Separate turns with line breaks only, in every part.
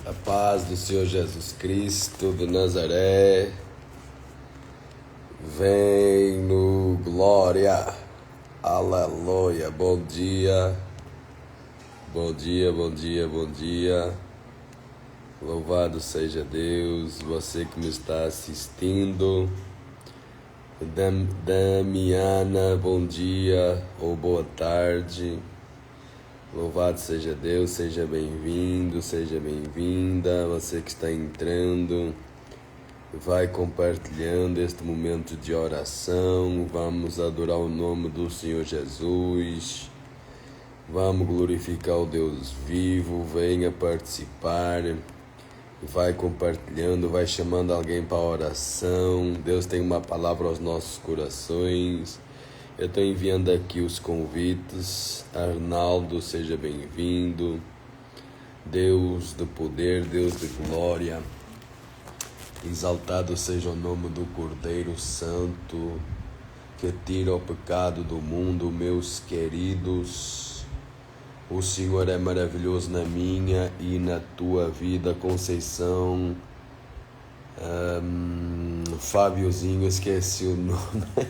A paz do Senhor Jesus Cristo de Nazaré, vem no glória, aleluia, bom dia, bom dia, bom dia, bom dia, louvado seja Deus, você que me está assistindo, Damiana, bom dia ou boa tarde. Louvado seja Deus, seja bem-vindo, seja bem-vinda, você que está entrando, vai compartilhando este momento de oração, vamos adorar o nome do Senhor Jesus, vamos glorificar o Deus vivo, venha participar, vai compartilhando, vai chamando alguém para a oração, Deus tem uma palavra aos nossos corações. Eu estou enviando aqui os convites. Arnaldo, seja bem-vindo. Deus do poder, Deus de glória. Exaltado seja o nome do Cordeiro Santo, que tira o pecado do mundo, meus queridos. O Senhor é maravilhoso na minha e na tua vida, Conceição. Fábiozinho, esqueci o nome.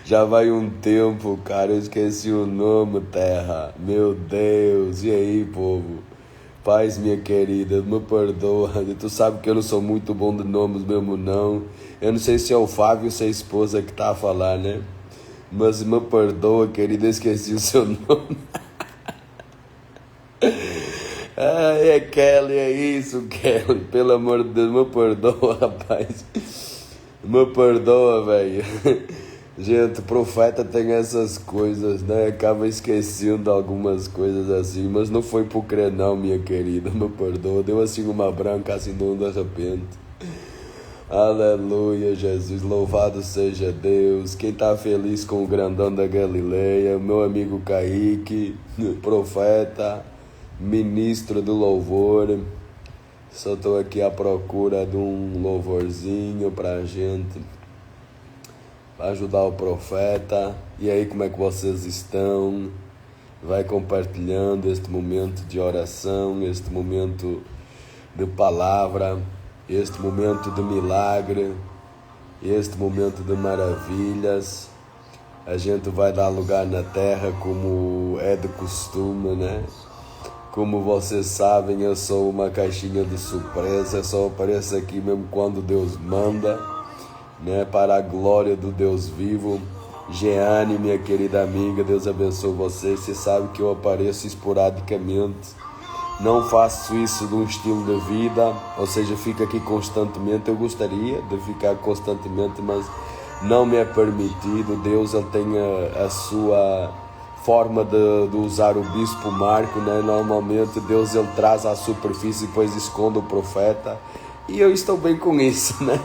Já vai um tempo, cara, eu esqueci o nome, terra. Meu Deus, e aí, povo? Paz, minha querida, me perdoa. Tu sabe que eu não sou muito bom de nomes mesmo, não. Eu não sei se é o Fábio ou se é a esposa que tá a falar, né? Mas me perdoa, querida, eu esqueci o seu nome. É Kelly, é isso, Kelly. Pelo amor de Deus, me perdoa, rapaz. Me perdoa, velho. Gente, profeta tem essas coisas, né? Acaba esquecendo algumas coisas assim, mas não foi por crer não, minha querida, me perdoa. Deu assim uma branca, assim, não de repente. Aleluia, Jesus, louvado seja Deus. Quem tá feliz com o grandão da Galileia, meu amigo Kaique, profeta, ministro do louvor. Só tô aqui à procura de um louvorzinho pra gente, para ajudar o profeta. E aí, como é que vocês estão? Vai compartilhando este momento de oração, este momento de palavra, este momento de milagre, este momento de maravilhas. A gente vai dar lugar na terra como é de costume, né? Como vocês sabem, eu sou uma caixinha de surpresa, só apareço aqui mesmo quando Deus manda, né, para a glória do Deus vivo. Jeane, minha querida amiga, Deus abençoe você. Você sabe que eu apareço esporadicamente, não faço isso de um estilo de vida, ou seja, fico aqui constantemente. Eu gostaria de ficar constantemente, mas não me é permitido. Deus, ele tem a sua forma de usar o bispo Marco, né? Normalmente Deus, ele traz à superfície e depois esconde o profeta, e eu estou bem com isso, né?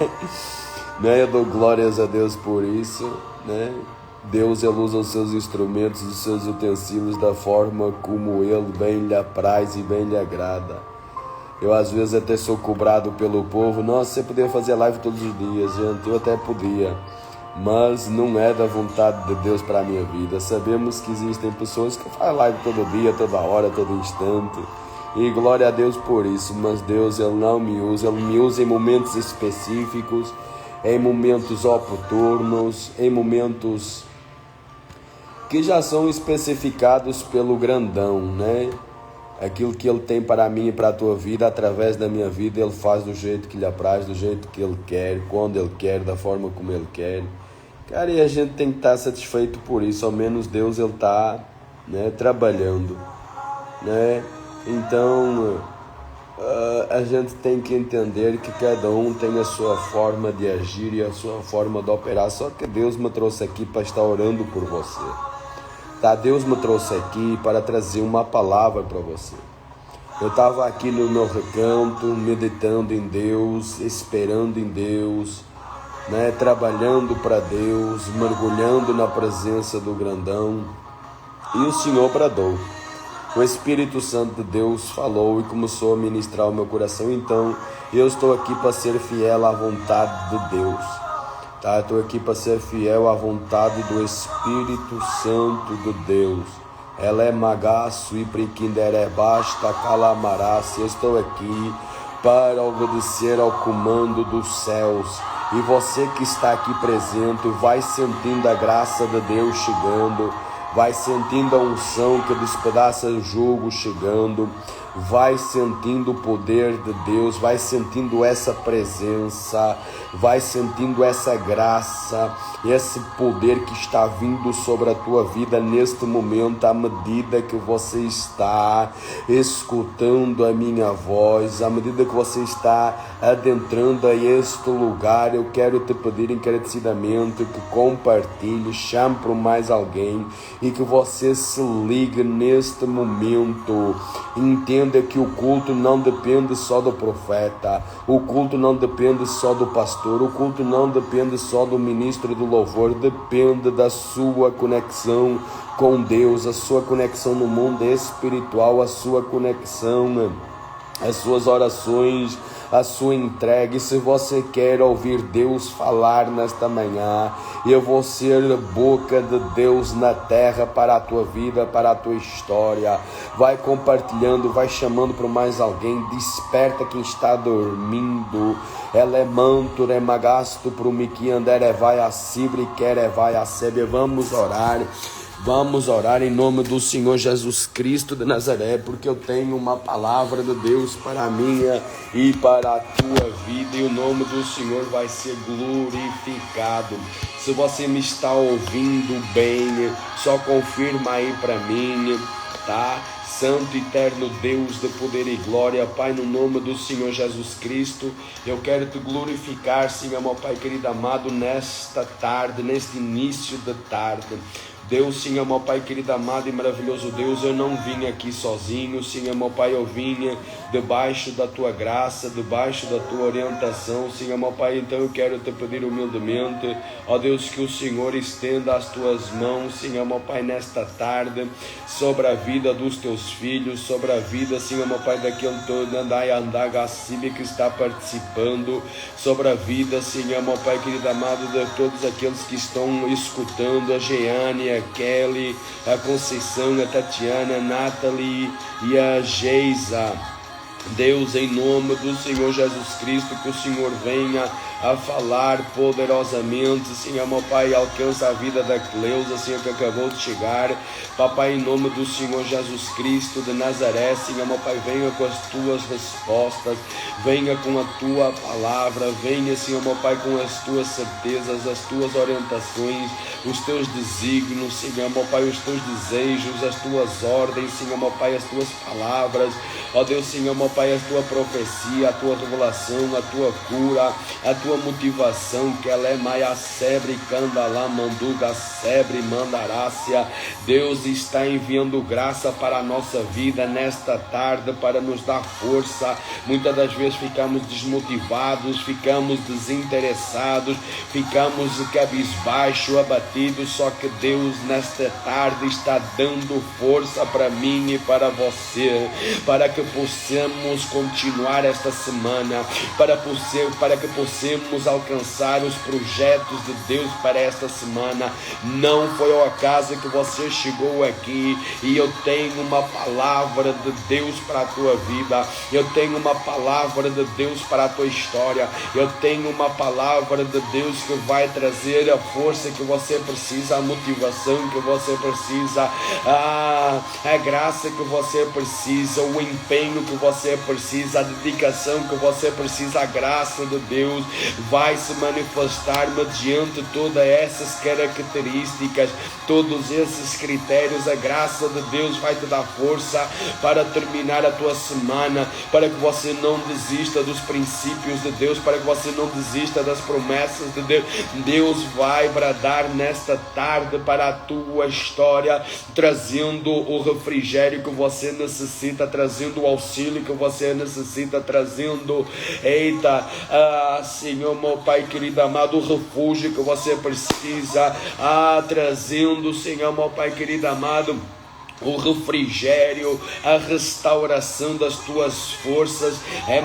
Eu dou glórias a Deus por isso, né? Deus, ele usa os seus instrumentos, os seus utensílios da forma como ele bem lhe apraz e bem lhe agrada. Eu às vezes até sou cobrado pelo povo. Nossa, você podia fazer live todos os dias, gente. Eu até podia, mas não é da vontade de Deus para a minha vida. Sabemos que existem pessoas que fazem live todo dia, toda hora, todo instante, e glória a Deus por isso. Mas Deus, ele não me usa, ele me usa em momentos específicos, em momentos oportunos, em momentos que já são especificados pelo grandão, né? Aquilo que ele tem para mim e para a tua vida, através da minha vida, ele faz do jeito que lhe apraz, do jeito que ele quer, quando ele quer, da forma como ele quer. Cara, e a gente tem que estar satisfeito por isso. Ao menos Deus, ele está, né, trabalhando, né? Então, a gente tem que entender que cada um tem a sua forma de agir e a sua forma de operar. Só que Deus me trouxe aqui para estar orando por você, tá? Deus me trouxe aqui para trazer uma palavra para você. Eu estava aqui no meu recanto, meditando em Deus, esperando em Deus, né? Trabalhando para Deus, mergulhando na presença do grandão, e o Senhor bradou. O Espírito Santo de Deus falou e começou a ministrar o meu coração. Então, eu estou aqui para ser fiel à vontade de Deus, tá? Eu estou aqui para ser fiel à vontade do Espírito Santo de Deus. ela é magaço e priquindere basta calamarás. Estou aqui para obedecer ao comando dos céus. E você que está aqui presente, vai sentindo a graça de Deus chegando, vai sentindo a unção que despedaça o jugo chegando, vai sentindo o poder de Deus, vai sentindo essa presença, vai sentindo essa graça, esse poder que está vindo sobre a tua vida neste momento, à medida que você está escutando a minha voz, à medida que você está adentrando a este lugar. Eu quero te pedir encarecidamente que compartilhe, chame para mais alguém e que você se ligue neste momento. Entenda que o culto não depende só do profeta, o culto não depende só do pastor, o culto não depende só do ministro do louvor, depende da sua conexão com Deus, a sua conexão no mundo espiritual, a sua conexão, as suas orações, a sua entrega. E se você quer ouvir Deus falar nesta manhã, eu vou ser a boca de Deus na terra para a tua vida, para a tua história. Vai compartilhando, vai chamando para mais alguém, desperta quem está dormindo. Ela é manto, é magasto para o Miki Andere, vai a Sibre, quer vai a Sebe. Vamos orar. Vamos orar em nome do Senhor Jesus Cristo de Nazaré, porque eu tenho uma palavra de Deus para a minha e para a tua vida, e o nome do Senhor vai ser glorificado. Se você me está ouvindo bem, só confirma aí para mim, tá? Santo e eterno Deus de poder e glória, Pai, no nome do Senhor Jesus Cristo, eu quero te glorificar, Senhor, meu Pai querido amado, nesta tarde, neste início de tarde. Deus, Senhor, meu Pai querido amado e maravilhoso Deus, eu não vim aqui sozinho, Senhor, meu Pai, eu vinha debaixo da tua graça, debaixo da tua orientação, Senhor, meu Pai. Então eu quero te pedir humildemente, ó Deus, que o Senhor estenda as tuas mãos, Senhor, meu Pai, nesta tarde, sobre a vida dos teus filhos, sobre a vida, Senhor, meu Pai, daquele todo Andagacibe que está participando, sobre a vida, Senhor, meu Pai querido amado, de todos aqueles que estão escutando, a Jeane, a Kelly, a Conceição, a Tatiana, a Nathalie e a Geisa. Deus, em nome do Senhor Jesus Cristo, que o Senhor venha a falar poderosamente, Senhor, meu Pai, alcança a vida da Cleusa, Senhor, que acabou de chegar, Papai, em nome do Senhor Jesus Cristo de Nazaré, Senhor, meu Pai, venha com as tuas respostas, venha com a tua palavra, venha, Senhor, meu Pai, com as tuas certezas, as tuas orientações, os teus desígnios, Senhor, meu Pai, os teus desejos, as tuas ordens, Senhor, meu Pai, as tuas palavras, ó Deus, Senhor, meu Pai, a tua profecia, a tua revelação, a tua cura, a tua motivação, que ela é maia sebre, candalá, manduga, sebre, mandarácia. Deus está enviando graça para a nossa vida nesta tarde, para nos dar força. Muitas das vezes ficamos desmotivados, ficamos desinteressados, ficamos cabisbaixo, abatidos, só que Deus nesta tarde está dando força para mim e para você, para que possamos continuar esta semana, para que possamos alcançar os projetos de Deus para esta semana. Não foi ao acaso que você chegou aqui, e eu tenho uma palavra de Deus para a tua vida, eu tenho uma palavra de Deus para a tua história, eu tenho uma palavra de Deus que vai trazer a força que você precisa, a motivação que você precisa, a graça que você precisa, o empenho que você precisa, a dedicação que você precisa. A graça de Deus vai se manifestar mediante todas essas características, todos esses critérios. A graça de Deus vai te dar força para terminar a tua semana, para que você não desista dos princípios de Deus, para que você não desista das promessas de Deus. Deus vai bradar nesta tarde para a tua história, trazendo o refrigério que você necessita, trazendo o auxílio que você necessita, trazendo, Senhor, meu Pai querido amado, o refúgio que você precisa, trazendo, Senhor, meu Pai querido amado, o refrigério, a restauração das tuas forças.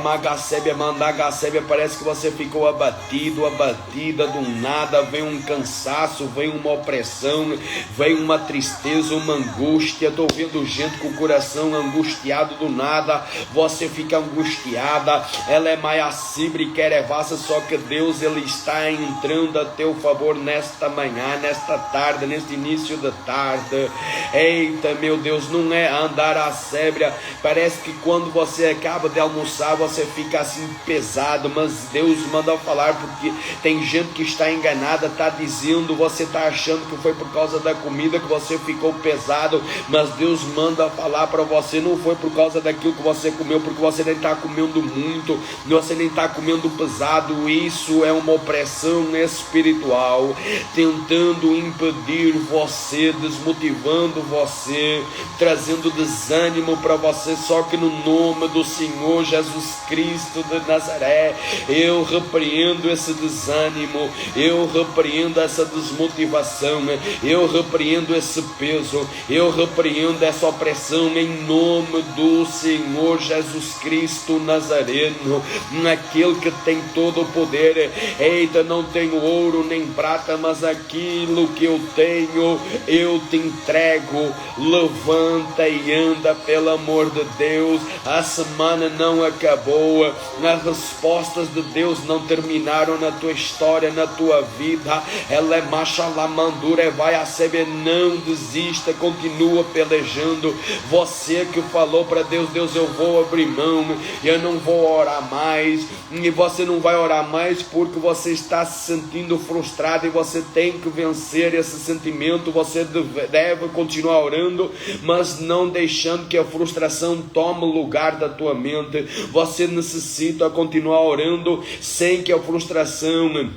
Magacébia, Mandagacébia, parece que você ficou abatido, abatida do nada, vem um cansaço, vem uma opressão, vem uma tristeza, uma angústia. Estou vendo gente com o coração angustiado do nada, você fica angustiada. Ela é maiacibre, querevassa, só que Deus, Ele está entrando a teu favor nesta manhã, nesta tarde, neste início da tarde. Eita, meu Deus, não é andar a sébria. Parece que quando você acaba de almoçar, você fica assim pesado, mas Deus manda falar, porque tem gente que está enganada, está dizendo, você está achando que foi por causa da comida que você ficou pesado, mas Deus manda falar para você, não foi por causa daquilo que você comeu, porque você nem está comendo muito, você nem está comendo pesado. Isso é uma opressão espiritual, tentando impedir você, desmotivando você, trazendo desânimo para você. Só que no nome do Senhor Jesus Cristo de Nazaré, eu repreendo esse desânimo, eu repreendo essa desmotivação, eu repreendo esse peso, eu repreendo essa opressão em nome do Senhor Jesus Cristo Nazareno, aquele que tem todo o poder. Eita, não tenho ouro nem prata, mas aquilo que eu tenho eu te entrego. Levanta e anda, pelo amor de Deus. A semana não acabou, as respostas de Deus não terminaram na tua história, na tua vida. Ela é machalamandura, vai a saber, não desista, continua pelejando. Você que falou para Deus, Deus, eu vou abrir mão, eu não vou orar mais, e você não vai orar mais porque você está se sentindo frustrado, e você tem que vencer esse sentimento. Você deve continuar orando, mas não deixando que a frustração tome o lugar da tua mente. Você necessita continuar orando sem que a frustração,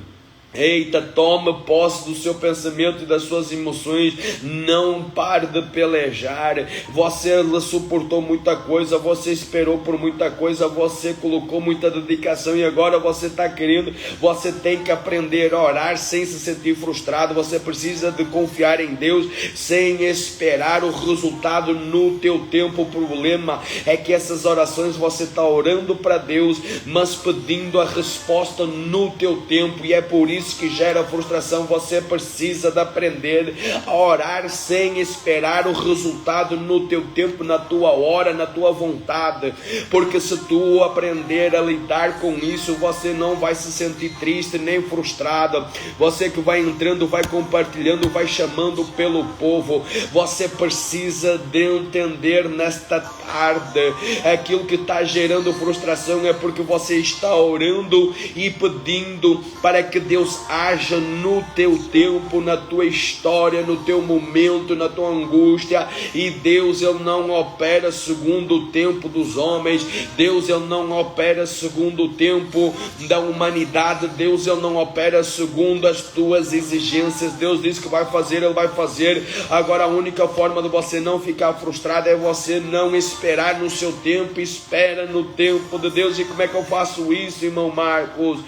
eita, toma posse do seu pensamento e das suas emoções. Não pare de pelejar. Você suportou muita coisa, você esperou por muita coisa, você colocou muita dedicação, e agora você está querendo. Você tem que aprender a orar sem se sentir frustrado. Você precisa de confiar em Deus sem esperar o resultado no teu tempo. O problema é que essas orações você está orando para Deus, mas pedindo a resposta no teu tempo, e é por isso que gera frustração. Você precisa de aprender a orar sem esperar o resultado no teu tempo, na tua hora, na tua vontade, porque se tu aprender a lidar com isso, você não vai se sentir triste nem frustrado. Você que vai entrando, vai compartilhando, vai chamando pelo povo. Você precisa de entender nesta tarde, aquilo que está gerando frustração é porque você está orando e pedindo para que Deus haja no teu tempo, na tua história, no teu momento, na tua angústia. E Deus, Ele não opera segundo o tempo dos homens. Deus, Ele não opera segundo o tempo da humanidade. Deus, Ele não opera segundo as tuas exigências. Deus diz que vai fazer, Ele vai fazer. Agora a única forma de você não ficar frustrado é você não esperar no seu tempo. Espera no tempo de Deus. E como é que eu faço isso, irmão Marcos?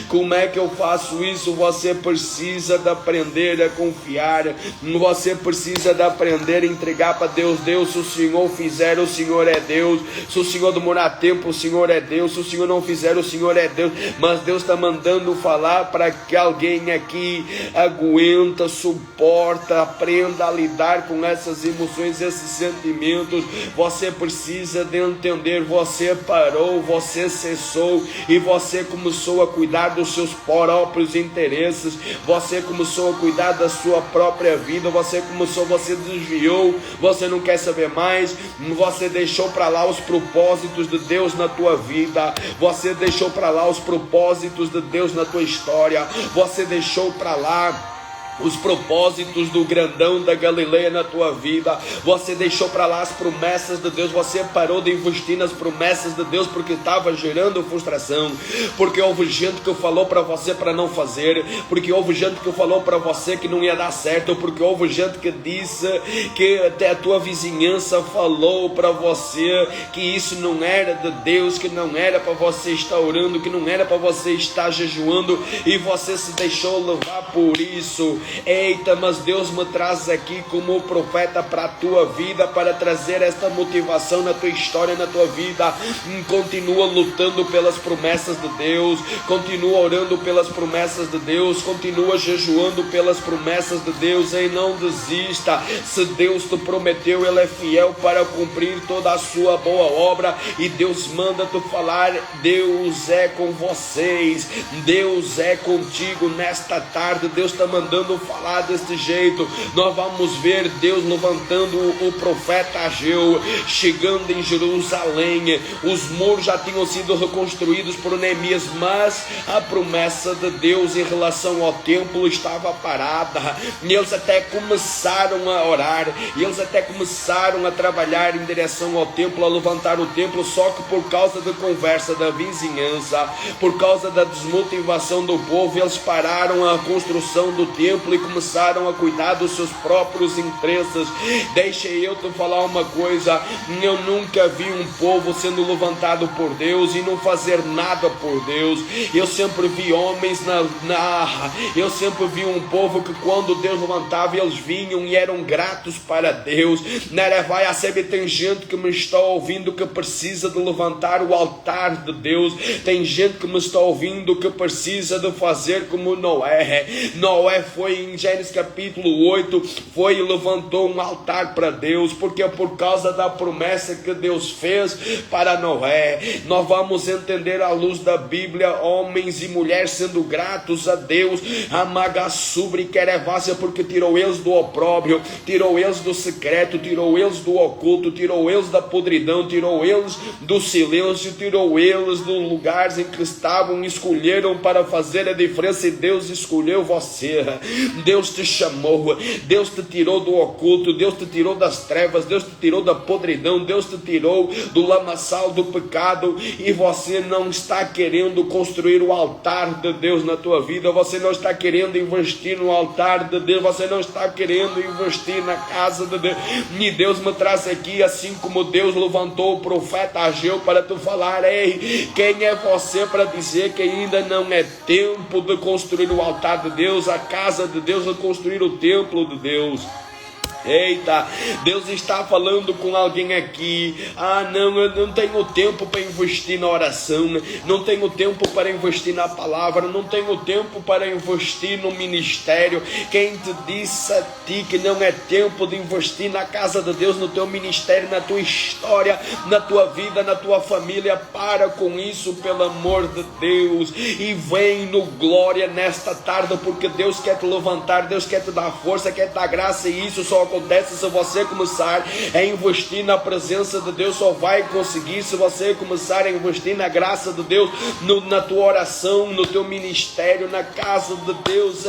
Como é que eu faço isso? Você precisa de aprender a confiar. Você precisa de aprender a entregar para Deus. Deus, se o Senhor fizer, o Senhor é Deus. Se o Senhor demorar tempo, o Senhor é Deus. Se o Senhor não fizer, o Senhor é Deus. Mas Deus está mandando falar para que alguém aqui aguenta, suporta, aprenda a lidar com essas emoções, esses sentimentos. Você precisa de entender. Você parou, você cessou e você começou a cuidar dos seus próprios interesses. Você começou a cuidar da sua própria vida. Você desviou. Você não quer saber mais. Você deixou para lá os propósitos de Deus na tua vida. Você deixou para lá os propósitos de Deus na tua história. Você deixou para lá os propósitos do grandão da Galileia na tua vida. Você deixou para lá as promessas de Deus. Você parou de investir nas promessas de Deus porque estava gerando frustração, porque houve gente que falou para você para não fazer, porque houve gente que falou para você que não ia dar certo, porque houve gente que disse, que até a tua vizinhança falou para você que isso não era de Deus, que não era para você estar orando, que não era para você estar jejuando, e você se deixou levar por isso. Eita, mas Deus me traz aqui como profeta para a tua vida, para trazer esta motivação na tua história, na tua vida. Continua lutando pelas promessas de Deus, continua orando pelas promessas de Deus, continua jejuando pelas promessas de Deus, e não desista. Se Deus te prometeu, Ele é fiel para cumprir toda a sua boa obra, e Deus manda tu falar: Deus é com vocês, Deus é contigo nesta tarde. Deus está mandando falar deste jeito. Nós vamos ver Deus levantando o profeta Ageu, chegando em Jerusalém. Os muros já tinham sido reconstruídos por Neemias, mas a promessa de Deus em relação ao templo estava parada. E eles até começaram a orar, e eles até começaram a trabalhar em direção ao templo, a levantar o templo, só que por causa da conversa da vizinhança, por causa da desmotivação do povo, eles pararam a construção do templo e começaram a cuidar dos seus próprios interesses. Deixa eu te falar uma coisa: eu nunca vi um povo sendo levantado por Deus e não fazer nada por Deus. Eu sempre vi homens eu sempre vi um povo que quando Deus levantava, eles vinham e eram gratos para Deus. Vai a saber, tem gente que me está ouvindo que precisa de levantar o altar de Deus. Tem gente que me está ouvindo que precisa de fazer como Noé. Noé foi em Gênesis capítulo 8, foi e levantou um altar para Deus, porque é por causa da promessa que Deus fez para Noé. Nós vamos entender à luz da Bíblia homens e mulheres sendo gratos a Deus, amagaçubre querevácia, porque tirou eles do opróbrio, tirou eles do secreto, tirou eles do oculto, tirou eles da podridão, tirou eles do silêncio, tirou eles dos lugares em que estavam, escolheram para fazer a diferença, e Deus escolheu você. Deus te chamou, Deus te tirou do oculto, Deus te tirou das trevas, Deus te tirou da podridão, Deus te tirou do lamaçal do pecado, e você não está querendo construir o altar de Deus na tua vida, você não está querendo investir no altar de Deus, você não está querendo investir na casa de Deus. E Deus me traz aqui, assim como Deus levantou o profeta Ageu para tu falar: ei, quem é você para dizer que ainda não é tempo de construir o altar de Deus, a casa de Deus, de construir o templo de Deus? Eita, Deus está falando com alguém aqui. Não, eu não tenho tempo para investir na oração, não tenho tempo para investir na palavra, não tenho tempo para investir no ministério. Quem te disse a ti que não é tempo de investir na casa de Deus, no teu ministério, na tua história, na tua vida, na tua família? Para com isso, pelo amor de Deus, e vem no glória nesta tarde, porque Deus quer te levantar, Deus quer te dar força, quer te dar graça, e isso só acontece se você começar a investir na presença de Deus. Só vai conseguir se você começar a investir na graça de Deus, na tua oração, no teu ministério, na casa de Deus.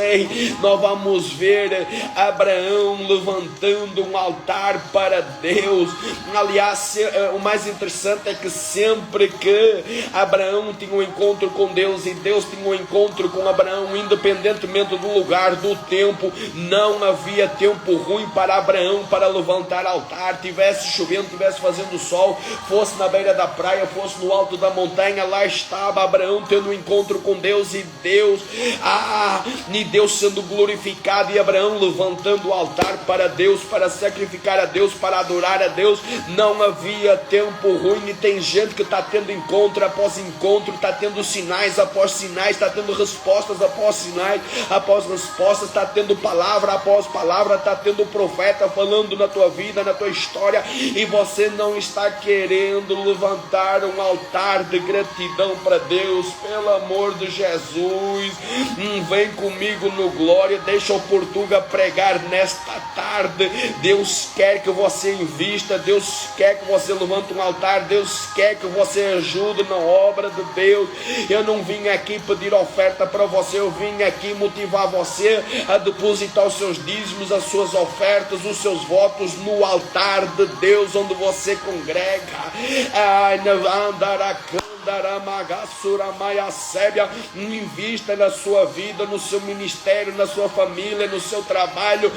Nós vamos ver Abraão levantando um altar para Deus. Aliás, o mais interessante é que sempre que Abraão tinha um encontro com Deus e Deus tinha um encontro com Abraão, independentemente do lugar, do tempo, não havia tempo ruim para Abraão para levantar altar. Tivesse chovendo, tivesse fazendo sol, fosse na beira da praia, fosse no alto da montanha, lá estava Abraão tendo um encontro com Deus, e Deus sendo glorificado, e Abraão levantando o altar para Deus, para sacrificar a Deus, para adorar a Deus. Não havia tempo ruim, e tem gente que está tendo encontro após encontro, está tendo sinais após sinais, está tendo respostas após sinais, após respostas, está tendo palavra após palavra, está tendo profeta falando na tua vida, na tua história, e você não está querendo levantar um altar de gratidão para Deus. Pelo amor de Jesus, vem comigo no glória, deixa o Portuga pregar nesta tarde. Deus quer que você invista, Deus quer que você levante um altar, Deus quer que você ajude na obra de Deus. Eu não vim aqui pedir oferta para você, eu vim aqui motivar você a depositar os seus dízimos, as suas ofertas, os seus votos no altar de Deus, onde você congrega. Invista na sua vida, no seu ministério, na sua família, no seu trabalho.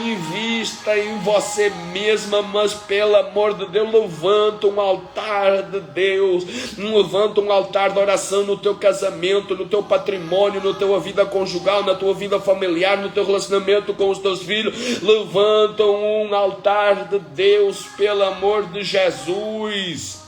Invista em você mesma, mas pelo amor de Deus, levanta um altar de Deus, levanta um altar de oração no teu casamento, no teu patrimônio, na tua vida conjugal, na tua vida familiar, no teu relacionamento com os teus filhos. Levanta um altar de Deus, pelo amor de Jesus.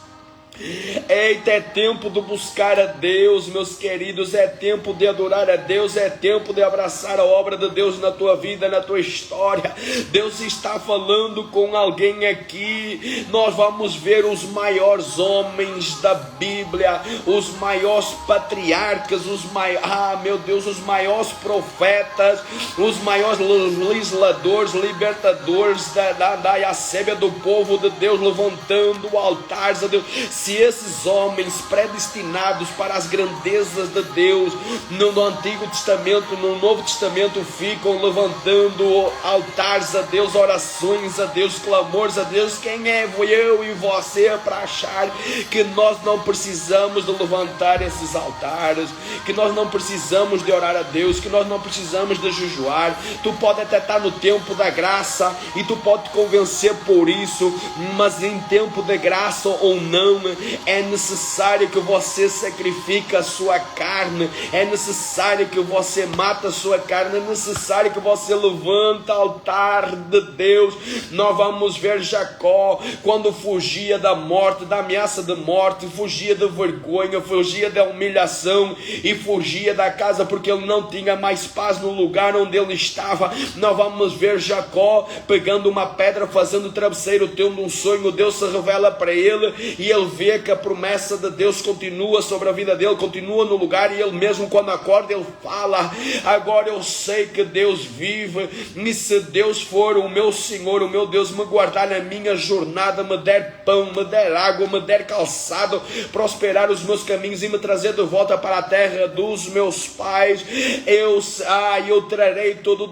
Eita, é tempo de buscar a Deus, meus queridos, é tempo de adorar a Deus, é tempo de abraçar a obra de Deus na tua vida, na tua história. Deus está falando com alguém aqui. Nós vamos ver os maiores homens da Bíblia, os maiores patriarcas, os maiores profetas, os maiores legisladores, libertadores da Iacébia, do povo de Deus, levantando altares a Deus. Se esses homens predestinados para as grandezas de Deus no Antigo Testamento, no Novo Testamento, ficam levantando altares a Deus, orações a Deus, clamores a Deus, quem é eu e você para achar que nós não precisamos de levantar esses altares, que nós não precisamos de orar a Deus, que nós não precisamos de jejuar? Tu pode até estar no tempo da graça e tu pode te convencer por isso, mas em tempo de graça ou não, é necessário que você sacrifique a sua carne, é necessário que você mate a sua carne, é necessário que você levante altar de Deus. Nós vamos ver Jacó, quando fugia da morte, da ameaça de morte, fugia da vergonha, fugia da humilhação e fugia da casa, porque ele não tinha mais paz no lugar onde ele estava. Nós vamos ver Jacó pegando uma pedra, fazendo travesseiro, tendo um sonho. Deus se revela para ele e ele vê que a promessa de Deus continua sobre a vida dele, continua no lugar, e ele mesmo quando acorda, ele fala: agora eu sei que Deus vive, e se Deus for o meu Senhor, o meu Deus, me guardar na minha jornada, me der pão, me der água, me der calçado, prosperar os meus caminhos e me trazer de volta para a terra dos meus pais, eu trarei todo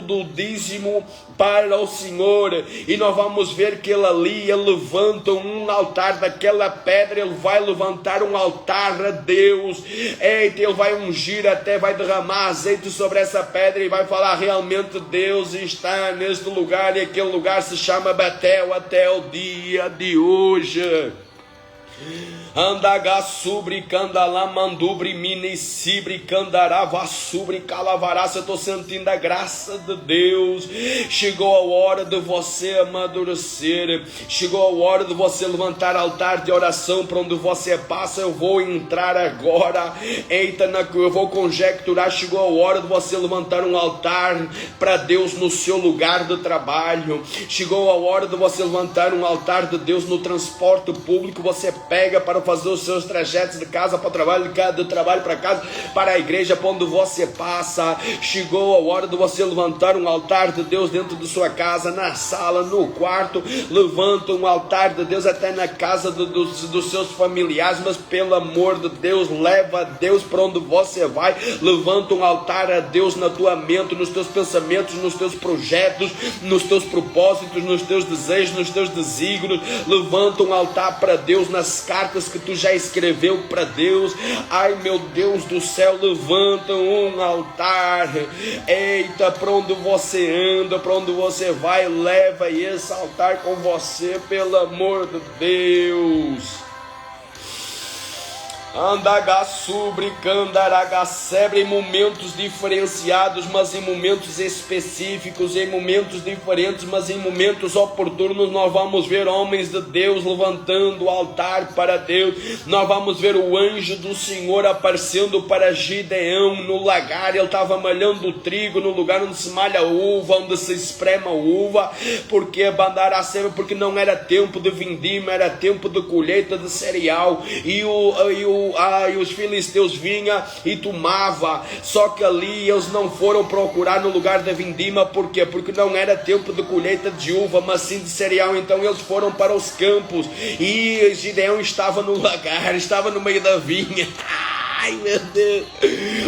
do dízimo para o Senhor. E nós vamos ver que ele levanta um altar daquela pedra, ele vai levantar um altar a Deus. Eita, ele vai ungir, até vai derramar azeite sobre essa pedra e vai falar: realmente Deus está neste lugar, e aquele lugar se chama Betel até o dia de hoje. Andaga subri candala mandubri mini sibri candarava subri calavaraça. Eu estou sentindo a graça de Deus. Chegou a hora de você amadurecer, chegou a hora de você levantar altar de oração para onde você passa. Eu vou entrar agora, eu vou conjecturar. Chegou a hora de você levantar um altar para Deus no seu lugar de trabalho. Chegou a hora de você levantar um altar de Deus no transporte público. Você pega para fazer os seus trajetos de casa para o trabalho, de trabalho para casa, para a igreja, para onde você passa. Chegou a hora de você levantar um altar de Deus dentro de sua casa, na sala, no quarto. Levanta um altar de Deus até na casa dos seus familiares, mas pelo amor de Deus, leva a Deus para onde você vai. Levanta um altar a Deus na tua mente, nos teus pensamentos, nos teus projetos, nos teus propósitos, nos teus desejos, nos teus desígnios. Levanta um altar para Deus nas cartas que tu já escreveu para Deus. Ai, meu Deus do céu, levanta um altar. Eita, para onde você anda, para onde você vai, leva esse altar com você, pelo amor de Deus. Andaga subri candaraga sebre, em momentos diferenciados, mas em momentos específicos, em momentos diferentes, mas em momentos oportunos. Nós vamos ver homens de Deus levantando o altar para Deus. Nós vamos ver o anjo do Senhor aparecendo para Gideão no lagar. Ele estava malhando o trigo no lugar onde se malha a uva, onde se esprema a uva, porque porque não era tempo de vindima, era tempo de colheita de cereal. E os filisteus vinham e tomavam. Só que ali eles não foram procurar no lugar da vindima. Por quê? Porque não era tempo de colheita de uva, mas sim de cereal. Então eles foram para os campos, e Gideão estava no lagar, estava no meio da vinha. Ai, meu Deus,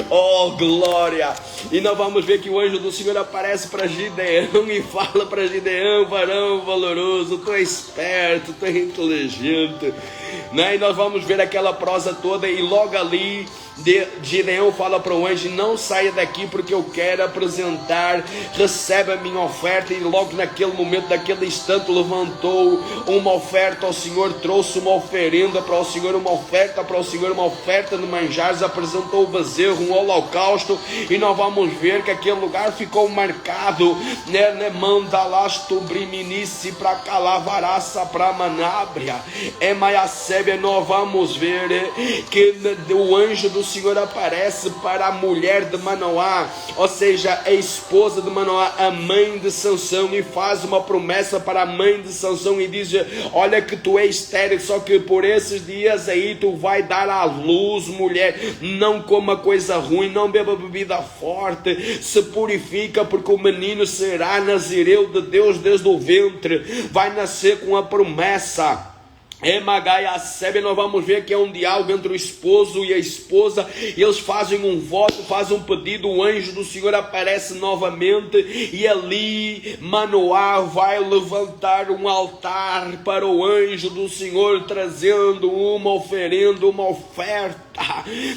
oh glória! E nós vamos ver que o anjo do Senhor aparece para Gideão e fala para Gideão: varão valoroso, tu és esperto, tu és inteligente, né? E nós vamos ver aquela prosa toda, e logo ali Gideão fala para o anjo: não saia daqui, porque eu quero apresentar, recebe a minha oferta. E logo naquele momento, naquele instante, levantou uma oferta ao Senhor, trouxe uma oferenda para o Senhor, uma oferta para o Senhor, uma oferta de manjares, apresentou o bezerro, um holocausto. E nós vamos ver que aquele lugar ficou marcado, né? Mandalasto briminice para calavaraça para manábria, Maiacébia. Nós vamos ver que o anjo do Senhor aparece para a mulher de Manoá, ou seja, a esposa de Manoá, a mãe de Sansão, e faz uma promessa para a mãe de Sansão e diz: olha que tu és estéril, só que por esses dias aí tu vai dar à luz, mulher, não coma coisa ruim, não beba bebida forte, se purifica, porque o menino será nazireu de Deus desde o ventre, vai nascer com a promessa. Nós vamos ver que é um diálogo entre o esposo e a esposa, e eles fazem um voto, fazem um pedido. O anjo do Senhor aparece novamente, e ali Manoá vai levantar um altar para o anjo do Senhor, trazendo uma oferenda, uma oferta.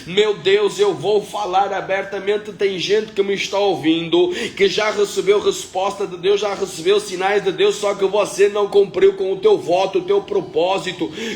Meu Deus, eu vou falar abertamente. Tem gente que me está ouvindo, que já recebeu resposta de Deus, já recebeu sinais de Deus, só que você não cumpriu com o teu voto, o teu propósito.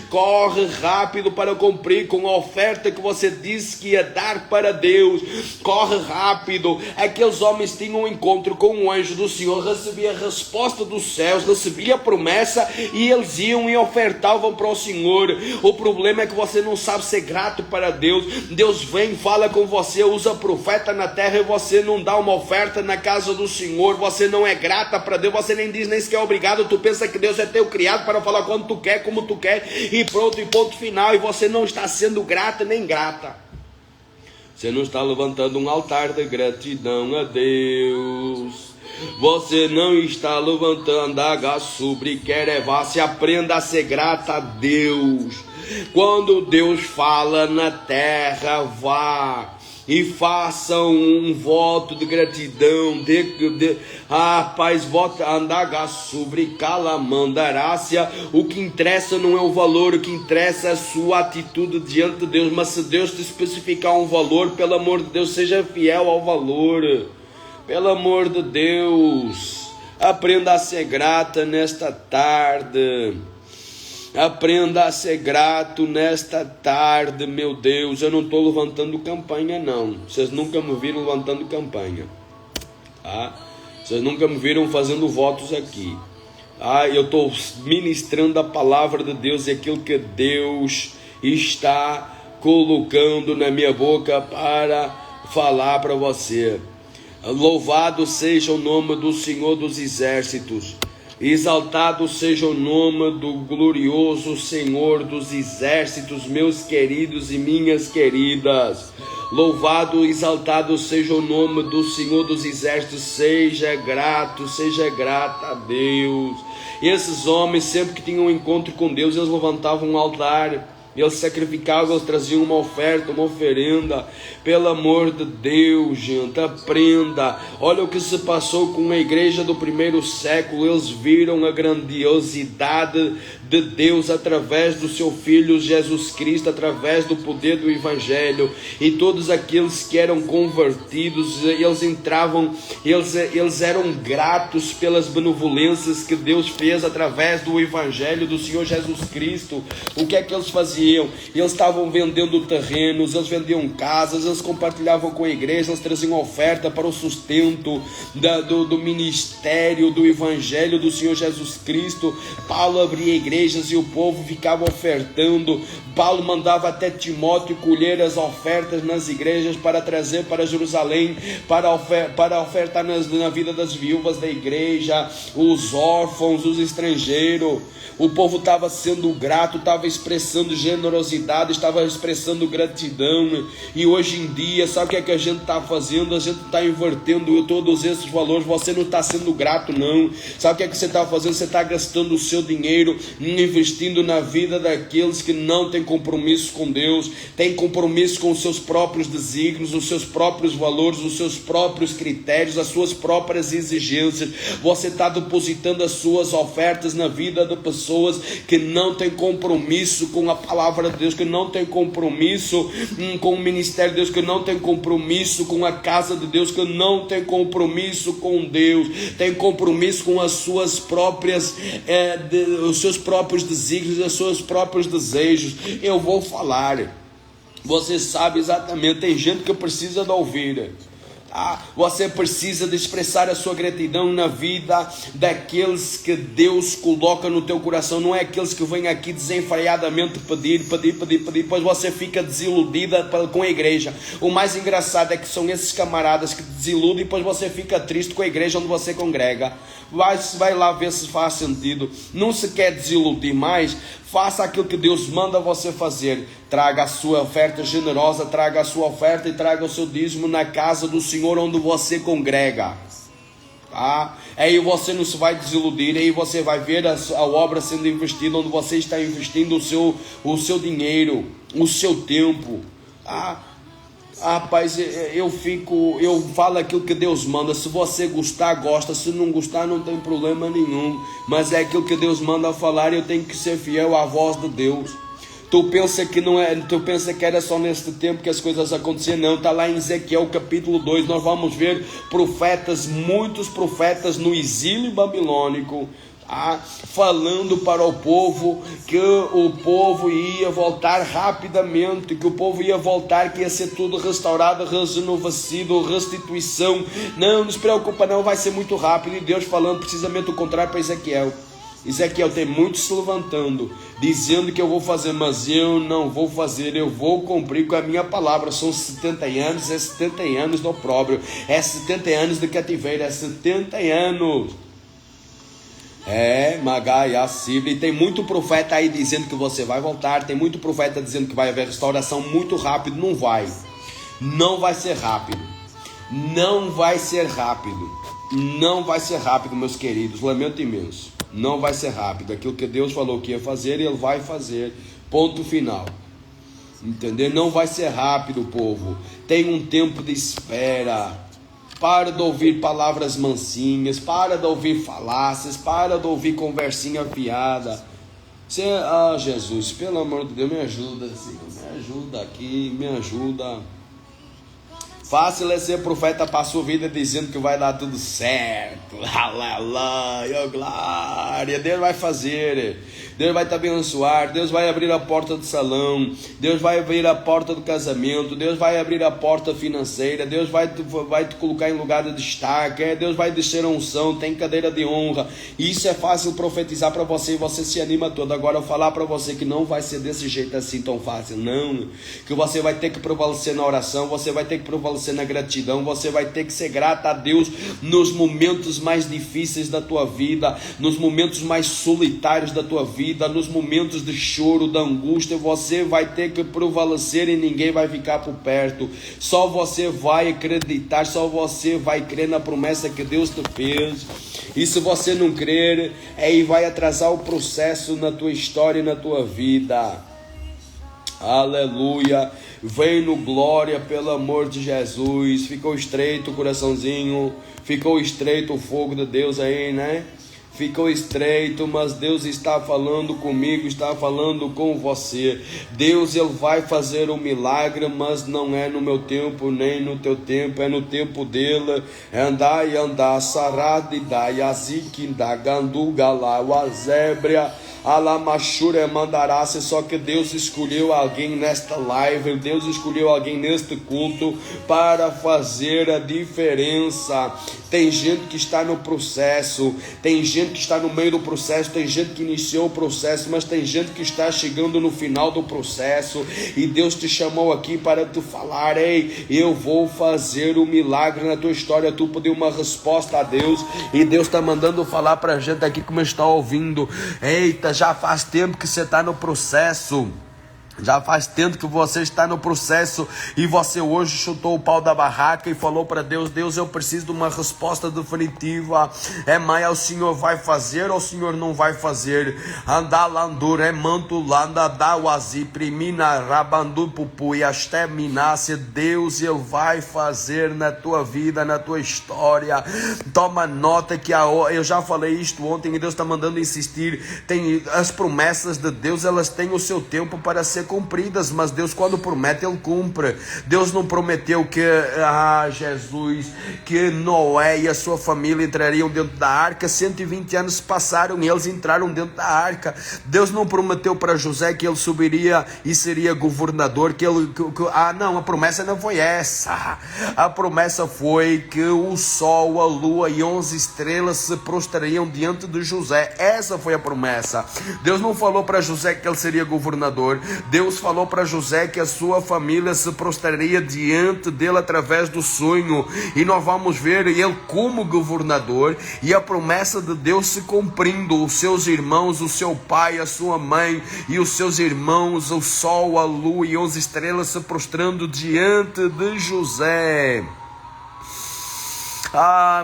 Corre rápido para cumprir com a oferta que você disse que ia dar para Deus. Corre rápido. Aqueles homens tinham um encontro com o anjo do Senhor, recebia a resposta dos céus, recebia a promessa, e eles iam e ofertavam para o Senhor. O problema é que você não sabe ser grato para Deus. Deus vem, fala com você, usa profeta na terra, e você não dá uma oferta na casa do Senhor. Você não é grata para Deus, você nem diz nem sequer obrigado. Tu pensa que Deus é teu criado para falar quando tu quer, como tu quer, e pronto, e ponto final. E você não está sendo grata nem grata. Você não está levantando um altar de gratidão a Deus. Você não está levantando a gaçubre querevá. Se aprenda a ser grata a Deus. Quando Deus fala na terra, vá e faça um voto de gratidão, paz, vota andaga sobre calamandarácia. O que interessa não é o valor, o que interessa é a sua atitude diante de Deus. Mas se Deus te especificar um valor, pelo amor de Deus, seja fiel ao valor. Pelo amor de Deus, aprenda a ser grata nesta tarde. Aprenda a ser grato nesta tarde, meu Deus. Eu não estou levantando campanha, não. Vocês nunca me viram levantando campanha, tá? Vocês nunca me viram fazendo votos aqui. Eu estou ministrando a palavra de Deus e aquilo que Deus está colocando na minha boca para falar para você. Louvado seja o nome do Senhor dos Exércitos. Exaltado seja o nome do glorioso Senhor dos Exércitos, meus queridos e minhas queridas. Louvado, exaltado seja o nome do Senhor dos Exércitos. Seja grato, seja grata a Deus. E esses homens, sempre que tinham um encontro com Deus, eles levantavam um altar. Eles sacrificavam, eles traziam uma oferta, uma oferenda. Pelo amor de Deus, gente, aprenda. Olha o que se passou com a igreja do primeiro século. Eles viram a grandiosidade de Deus através do seu Filho Jesus Cristo, através do poder do Evangelho. E todos aqueles que eram convertidos, eles entravam, eles eram gratos pelas benevolências que Deus fez através do Evangelho do Senhor Jesus Cristo. O que é que eles faziam? Eles estavam vendendo terrenos, eles vendiam casas, eles compartilhavam com a igreja, eles traziam oferta para o sustento do ministério do Evangelho do Senhor Jesus Cristo. Paulo abria igrejas e o povo ficava ofertando. Paulo mandava até Timóteo colher as ofertas nas igrejas para trazer para Jerusalém, para ofertar na vida das viúvas da igreja, os órfãos, os estrangeiros. O povo estava sendo grato, estava expressando generosidade, estava expressando gratidão. E hoje em dia, sabe o que é que a gente está fazendo? A gente está invertendo todos esses valores. Você não está sendo grato, não. Sabe o que é que você está fazendo? Você está gastando o seu dinheiro investindo na vida daqueles que não têm compromisso com Deus, têm compromisso com os seus próprios desígnios, os seus próprios valores, os seus próprios critérios, as suas próprias exigências. Você está depositando as suas ofertas na vida de pessoas que não têm compromisso com a palavra de Deus, que não têm compromisso com o ministério de Deus, que não têm compromisso com a casa de Deus, que não têm compromisso com Deus, tem compromisso com as suas próprias, os seus próprios desígnios, os seus próprios desejos. Eu vou falar, você sabe exatamente, tem gente que precisa de ouvir. Você precisa de expressar a sua gratidão na vida daqueles que Deus coloca no teu coração. Não é aqueles que vêm aqui desenfreadamente pedir, depois você fica desiludida com a igreja. O mais engraçado é que são esses camaradas que te desiludem e depois você fica triste com a igreja onde você congrega. Vai lá ver se faz sentido. Não se quer desiludir mais, faça aquilo que Deus manda você fazer. Traga a sua oferta generosa, traga a sua oferta e traga o seu dízimo na casa do Senhor onde você congrega. Aí você não se vai desiludir, aí você vai ver a obra sendo investida onde você está investindo o seu dinheiro, o seu tempo. Rapaz, eu falo aquilo que Deus manda. Se você gostar, gosta. Se não gostar, não tem problema nenhum. Mas é aquilo que Deus manda falar e eu tenho que ser fiel à voz de Deus. Tu pensa que era só neste tempo que as coisas aconteciam? Não, está lá em Ezequiel capítulo 2. Nós vamos ver muitos profetas no exílio babilônico, falando para o povo que o povo ia voltar rapidamente, que o povo ia voltar, que ia ser tudo restaurado, renovado, restituição. Não se preocupa não, vai ser muito rápido. E Deus falando precisamente o contrário para Ezequiel. Ezequiel tem muitos se levantando, dizendo que eu vou fazer, mas eu não vou fazer, eu vou cumprir com a minha palavra. São 70 anos, é 70 anos do opróbrio, é 70 anos de cativeiro, é 70 anos. Magai, e tem muito profeta aí dizendo que você vai voltar, tem muito profeta dizendo que vai haver restauração muito rápido. Não vai ser rápido, não vai ser rápido, meus queridos, lamento imenso, não vai ser rápido. Aquilo que Deus falou que ia fazer, Ele vai fazer, ponto final. Entender? Não vai ser rápido, povo, tem um tempo de espera. Para de ouvir palavras mansinhas, para de ouvir falácias, para de ouvir conversinha fiada. Jesus, pelo amor de Deus, me ajuda, Senhor, me ajuda aqui, me ajuda. Fácil é ser profeta para a sua vida dizendo que vai dar tudo certo. Aleluia, glória. Deus vai fazer. Deus vai te abençoar. Deus vai abrir a porta do salão. Deus vai abrir a porta do casamento. Deus vai abrir a porta financeira. Deus vai te colocar em lugar de destaque. Deus vai descer a unção. Tem cadeira de honra. Isso é fácil profetizar para você e você se anima todo. Agora eu falar para você que não vai ser desse jeito assim tão fácil. Não. Que você vai ter que prevalecer na oração. Você vai ter que prevalecer na gratidão, você vai ter que ser grata a Deus nos momentos mais difíceis da tua vida, nos momentos mais solitários da tua vida, nos momentos de choro, da angústia. Você vai ter que prevalecer e ninguém vai ficar por perto. Só você vai acreditar, só você vai crer na promessa que Deus te fez. E se você não crer, aí vai atrasar o processo na tua história e na tua vida. Aleluia. Vem no glória, pelo amor de Jesus. Ficou estreito o coraçãozinho, ficou estreito o fogo de Deus aí, né? Ficou estreito, mas Deus está falando comigo, está falando com você. Deus, Ele vai fazer um milagre, mas não é no meu tempo, nem no teu tempo, é no tempo dele. Andai, saradidai, aziquinda, gandugala, wazébria, alamachure, mandarasse. Só que Deus escolheu alguém nesta live, Deus escolheu alguém neste culto para fazer a diferença. Tem gente que está no processo, tem gente que está no meio do processo, tem gente que iniciou o processo, mas tem gente que está chegando no final do processo, e Deus te chamou aqui para tu falar: ei, eu vou fazer um milagre na tua história. Tu pediu uma resposta a Deus, e Deus está mandando falar para a gente aqui como está ouvindo. Eita, já faz tempo que você está no processo. Já faz tempo que você está no processo e você hoje chutou o pau da barraca e falou para Deus: Deus, eu preciso de uma resposta definitiva. Maia, o Senhor vai fazer ou o Senhor não vai fazer? Andalandur, manto landa da wazi, primina rabandu pupu e até minácia. Deus, ele vai fazer na tua vida, na tua história. Toma nota que eu já falei isto ontem e Deus está mandando insistir. Tem as promessas de Deus, elas têm o seu tempo para ser cumpridas, mas Deus, quando promete, ele cumpre. Deus não prometeu que Jesus, que Noé e a sua família entrariam dentro da arca. 120 anos se passaram e eles entraram dentro da arca. Deus não prometeu para José que ele subiria e seria governador, não, a promessa não foi essa. A promessa foi que o sol, a lua e 11 estrelas se prostrariam diante de José. Essa foi a promessa. Deus não falou para José que ele seria governador. Deus falou para José que a sua família se prostraria diante dele através do sonho, e nós vamos ver ele como governador e a promessa de Deus se cumprindo. Os seus irmãos, o seu pai, a sua mãe e os seus irmãos, o sol, a lua e 11 estrelas se prostrando diante de José.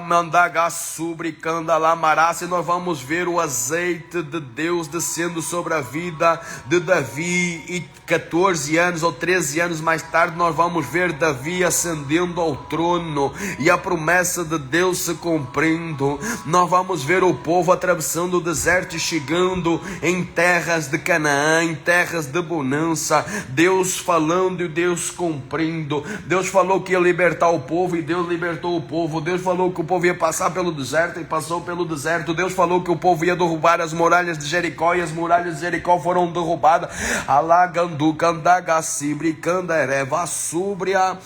Mandagaçubricanda lamará-se. Nós vamos ver o azeite de Deus descendo sobre a vida de Davi, e 14 anos ou 13 anos mais tarde nós vamos ver Davi ascendendo ao trono e a promessa de Deus se cumprindo. Nós vamos ver o povo atravessando o deserto e chegando em terras de Canaã, em terras de bonança. Deus falando e Deus cumprindo. Deus falou que ia libertar o povo e Deus libertou o povo. Deus falou que o povo ia passar pelo deserto e passou pelo deserto. Deus falou que o povo ia derrubar as muralhas de Jericó e as muralhas de Jericó foram derrubadas. Alagandu, Candagacibre, Candereva, Súbria,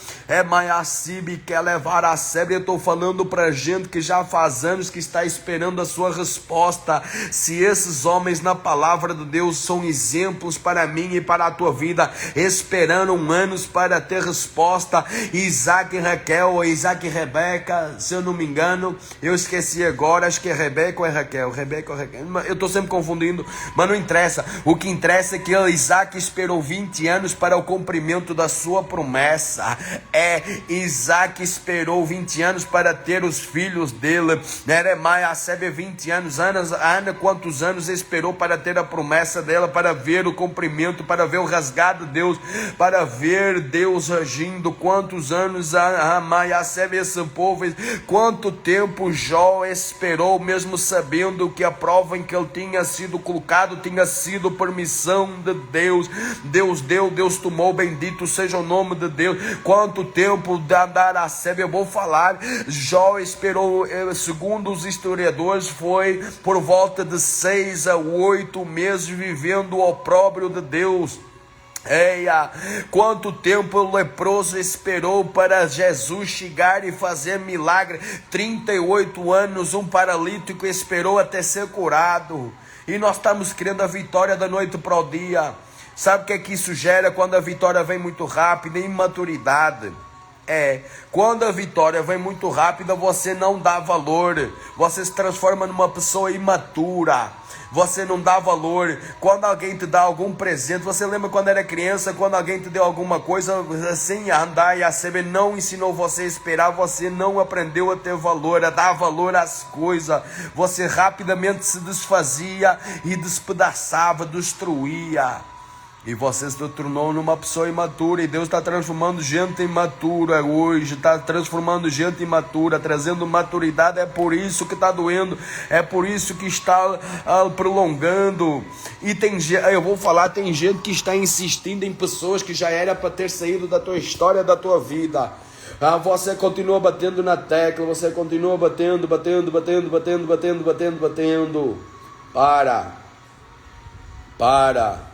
Maiacibe, quer levar a sério. Eu estou falando para gente que já faz anos que está esperando a sua resposta. Se esses homens na palavra de Deus são exemplos para mim e para a tua vida, esperaram anos para ter resposta. Isaac e Raquel, Isaac e Rebeca, se eu não me engano, eu esqueci agora, acho que é Rebeca ou é Raquel, eu estou sempre confundindo, mas não interessa. O que interessa é que Isaac esperou 20 anos para o cumprimento da sua promessa. Isaac esperou 20 anos para ter os filhos dele. Neremaia recebe 20 anos. Ana quantos anos esperou para ter a promessa dela, para ver o cumprimento, para ver o rasgado de Deus, para ver Deus agindo? Quantos anos Maia recebe esse povo? Quanto tempo Jó esperou, mesmo sabendo que a prova em que ele tinha sido colocado tinha sido permissão de Deus. Deus deu, Deus tomou, bendito seja o nome de Deus. Quanto tempo de andar a sério? Eu vou falar. Jó esperou, segundo os historiadores, foi por volta de 6 a 8 meses vivendo o opróbrio de Deus. Quanto tempo o leproso esperou para Jesus chegar e fazer milagre? 38 anos, um paralítico esperou até ser curado. E nós estamos querendo a vitória da noite para o dia. Sabe o que é que isso gera quando a vitória vem muito rápida? Imaturidade. Quando a vitória vem muito rápida, você não dá valor. Você se transforma numa pessoa imatura. Você não dá valor. Quando alguém te dá algum presente, você lembra quando era criança, quando alguém te deu alguma coisa, assim, andar e a saber, não ensinou você a esperar, você não aprendeu a ter valor, a dar valor às coisas. Você rapidamente se desfazia e despedaçava, destruía. E você se tornou numa pessoa imatura. E Deus está transformando gente imatura hoje. Está transformando gente imatura, trazendo maturidade. É por isso que está doendo. É por isso que está prolongando. E eu vou falar, tem gente que está insistindo em pessoas que já era para ter saído da tua história, da tua vida. Você continua batendo na tecla. Você continua batendo. Para.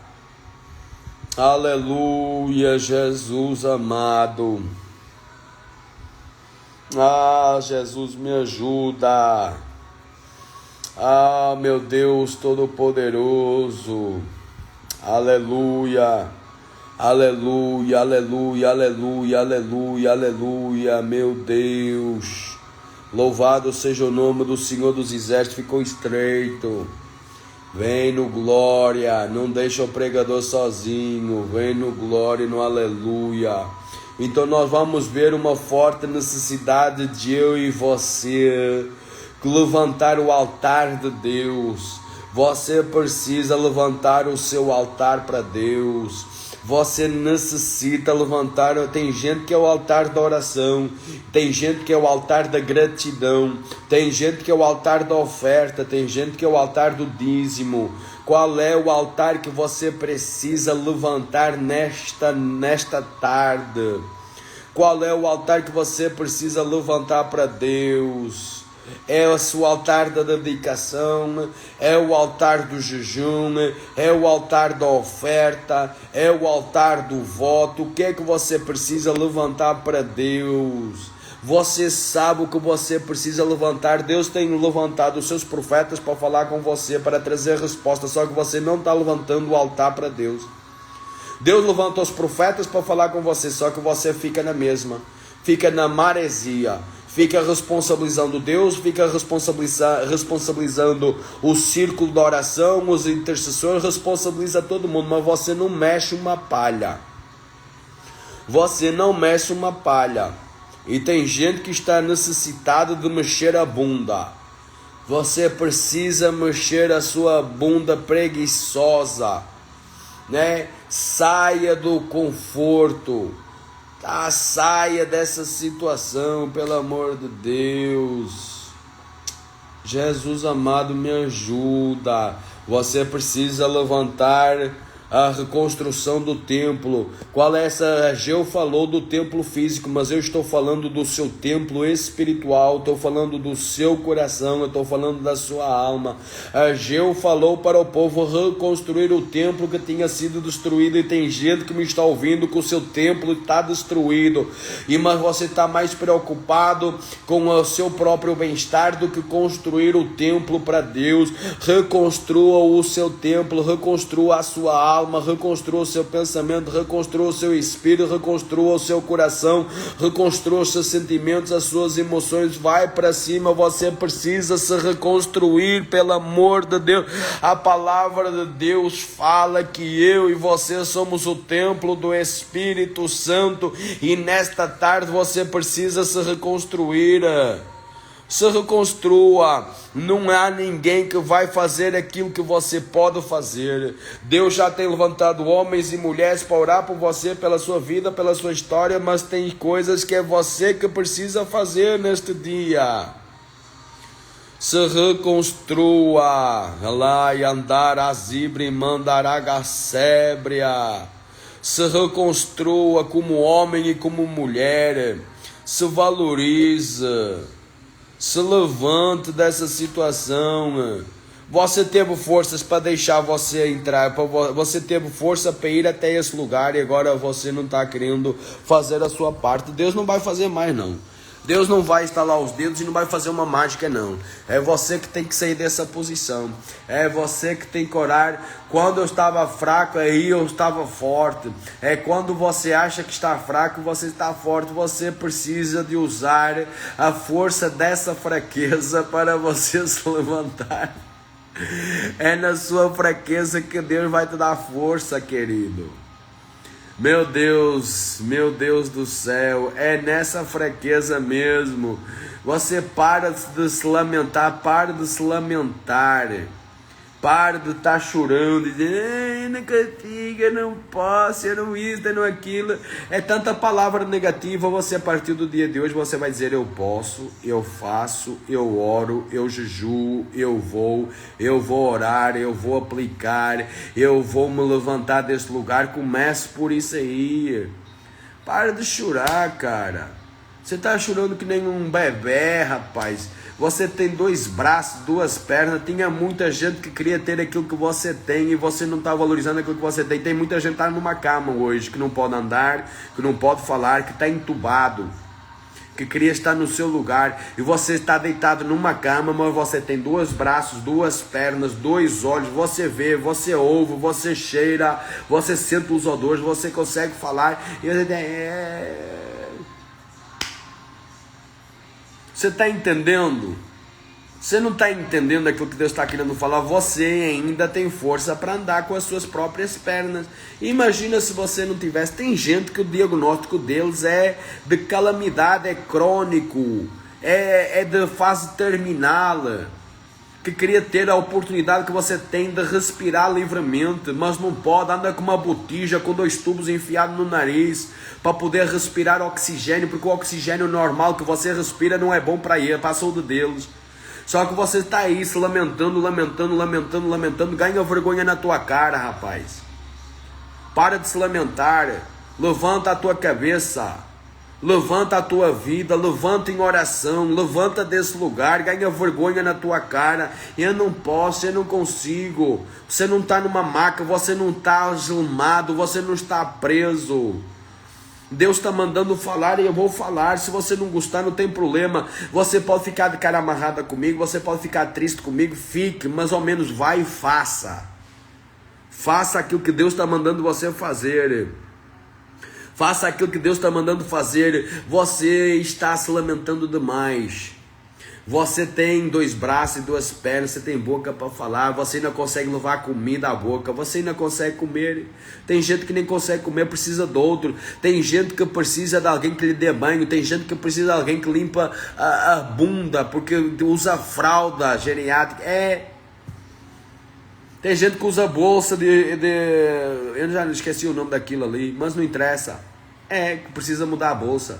Aleluia, Jesus amado. Jesus, me ajuda. Meu Deus Todo-Poderoso. Aleluia. Aleluia, aleluia, aleluia, aleluia, aleluia, meu Deus. Louvado seja o nome do Senhor dos Exércitos. Ficou estreito. Vem no glória, não deixa o pregador sozinho, vem no glória e no aleluia. Então nós vamos ver uma forte necessidade de eu e você levantar o altar de Deus. Você precisa levantar o seu altar para Deus. Você necessita levantar. Tem gente que é o altar da oração, tem gente que é o altar da gratidão, tem gente que é o altar da oferta, tem gente que é o altar do dízimo. Qual é o altar que você precisa levantar nesta tarde? Qual é o altar que você precisa levantar para Deus? É o seu altar da dedicação, é o altar do jejum, é o altar da oferta, é o altar do voto. O que é que você precisa levantar para Deus? Você sabe o que você precisa levantar. Deus tem levantado os seus profetas para falar com você, para trazer resposta, só que você não está levantando o altar para Deus. Deus levantou os profetas para falar com você, só que você fica na mesma, fica na maresia. Fica responsabilizando Deus, fica responsabilizando o círculo da oração, os intercessores, responsabiliza todo mundo, mas você não mexe uma palha. Você não mexe uma palha. E tem gente que está necessitada de mexer a bunda. Você precisa mexer a sua bunda preguiçosa, né? Saia do conforto. Saia dessa situação, pelo amor de Deus. Jesus amado, me ajuda. Você precisa levantar a reconstrução do templo. Qual é essa? Ageu falou do templo físico, mas eu estou falando do seu templo espiritual, estou falando do seu coração, eu estou falando da sua alma. Ageu falou para o povo reconstruir o templo que tinha sido destruído, e tem gente que me está ouvindo que o seu templo está destruído, mas você está mais preocupado com o seu próprio bem-estar do que construir o templo para Deus. Reconstrua o seu templo, reconstrua a sua alma, reconstrua o seu pensamento, reconstrua o seu espírito, reconstrua o seu coração, reconstrua os seus sentimentos, as suas emoções. Vai para cima, você precisa se reconstruir, pelo amor de Deus. A palavra de Deus fala que eu e você somos o templo do Espírito Santo, e nesta tarde você precisa se reconstruir. Se reconstrua. Não há ninguém que vai fazer aquilo que você pode fazer. Deus já tem levantado homens e mulheres para orar por você, pela sua vida, pela sua história, mas tem coisas que é você que precisa fazer neste dia. Se reconstrua. Lá e andar a zibre mandará gacébria. Se reconstrua como homem e como mulher. Se valoriza. Se levante dessa situação. Você teve forças para deixar você entrar, você teve força para ir até esse lugar, e agora você não está querendo fazer a sua parte. Deus não vai fazer mais, não. Deus não vai estalar os dedos e não vai fazer uma mágica, não. É você que tem que sair dessa posição. É você que tem que orar. Quando eu estava fraco, aí eu estava forte. É quando você acha que está fraco, você está forte. Você precisa de usar a força dessa fraqueza para você se levantar. É na sua fraqueza que Deus vai te dar força, querido. Meu Deus do céu, é nessa fraqueza mesmo. Você para de se lamentar, para de estar chorando, dizendo, não consigo, eu não posso, eu não isso, eu não aquilo. É tanta palavra negativa. Você, a partir do dia de hoje, você vai dizer, eu posso, eu faço, eu oro, eu jejuo, eu vou orar, eu vou aplicar, eu vou me levantar desse lugar. Comece por isso aí. Para de chorar, cara. Você está chorando que nem um bebê, rapaz. Você tem 2 braços, 2 pernas. Tinha muita gente que queria ter aquilo que você tem e você não está valorizando aquilo que você tem. Tem muita gente que está numa cama hoje, que não pode andar, que não pode falar, que está entubado, que queria estar no seu lugar, e você está deitado numa cama, mas você tem 2 braços, 2 pernas, 2 olhos, você vê, você ouve, você cheira, você sente os odores, você consegue falar, e você está entendendo? Você não está entendendo aquilo que Deus está querendo falar. Você ainda tem força para andar com as suas próprias pernas. Imagina se você não tivesse. Tem gente que o diagnóstico deles é de calamidade, é crônico, é de fase terminal, que queria ter a oportunidade que você tem de respirar livremente, mas não pode. Anda com uma botija com 2 tubos enfiados no nariz para poder respirar oxigênio, porque o oxigênio normal que você respira não é bom para a saúde deles. Só que você está aí se lamentando. Ganha vergonha na tua cara, rapaz. Para de se lamentar. Levanta a tua cabeça. Levanta a tua vida. Levanta em oração. Levanta desse lugar. Ganha vergonha na tua cara. Eu não posso, eu não consigo. Você não está numa maca. Você não está algemado. Você não está preso. Deus está mandando falar e eu vou falar. Se você não gostar, não tem problema. Você pode ficar de cara amarrada comigo, você pode ficar triste comigo, fique, mas ao menos vai e faça. Faça aquilo que Deus está mandando você fazer. Faça aquilo que Deus está mandando fazer. Você está se lamentando demais. Você tem 2 braços e 2 pernas, você tem boca para falar, você ainda consegue levar comida à boca, você ainda consegue comer. Tem gente que nem consegue comer, precisa de outro. Tem gente que precisa de alguém que lhe dê banho, tem gente que precisa de alguém que limpa a bunda, porque usa fralda geriátrica. Tem gente que usa bolsa eu já esqueci o nome daquilo ali, mas não interessa. Que precisa mudar a bolsa.